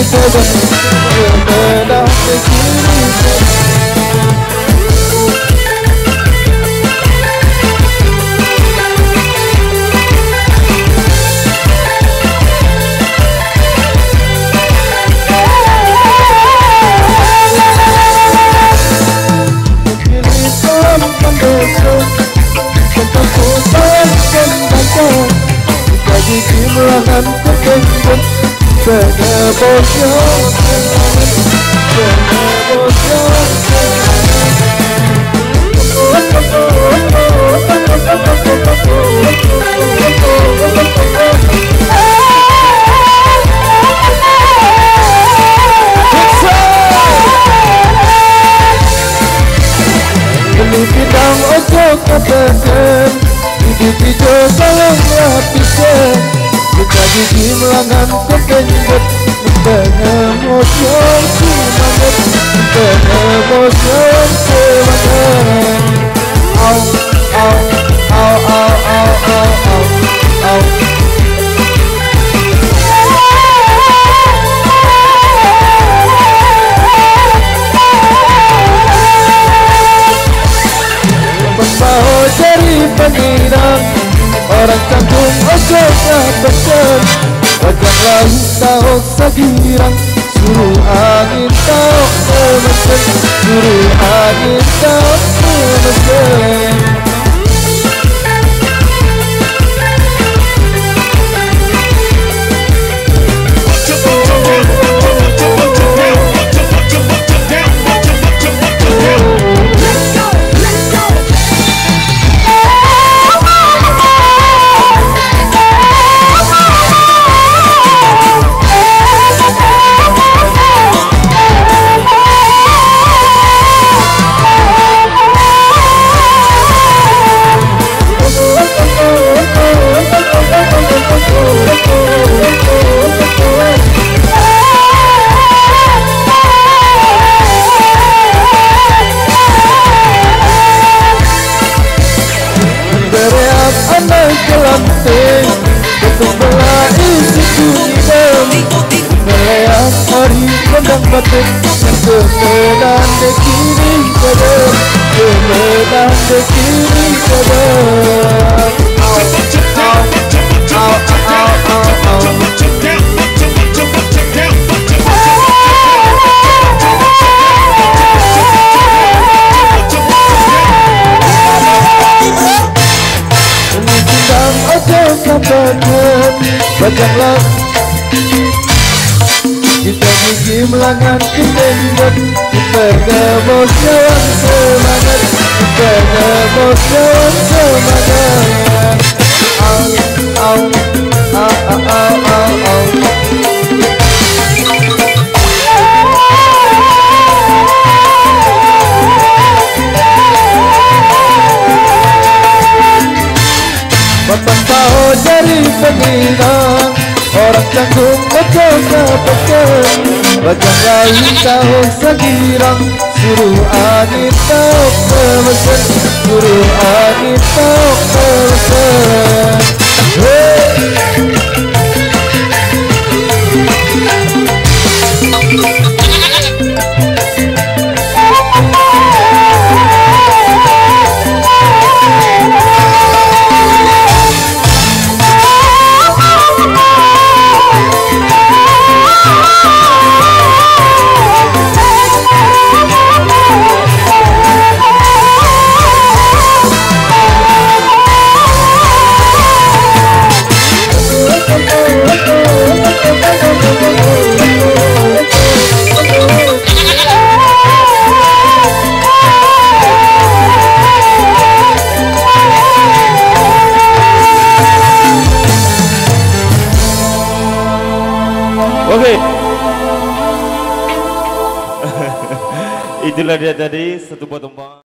kanan, Sumedang ke kiri Kimlangan kekenjut Kena bocor Kena bocor Beli bidang ojo kepengen Hidup-hidup saling lapisan Kita gigi melangan kepenjut Pengemosian semangat Pengemosian semangat Au, au, au, au, au, au, au, au Membawa jari pengirang Orang canggung ojo kepenjut Wajah lain tahu sagirang Suruh angin tahu kemesin Suruh angin tahu kemesin Betul belah isi kunidam Melihat hari kondang batin Kemedan de kiri kanan Kemedan de kiri kanan Au, au, au, au, au, au Bajanglah Kita gigi melangan kepenjut Pengemosian semangat Pengemosian semangat Au, au, au, au, au, au Bapak tahu dari penginang Orang canggung ojo kepenjut Wajah lain tahu sagirang Suruh angin tahu kemesin Suruh angin tahu kemesin Oke. Itulah dia tadi satu potong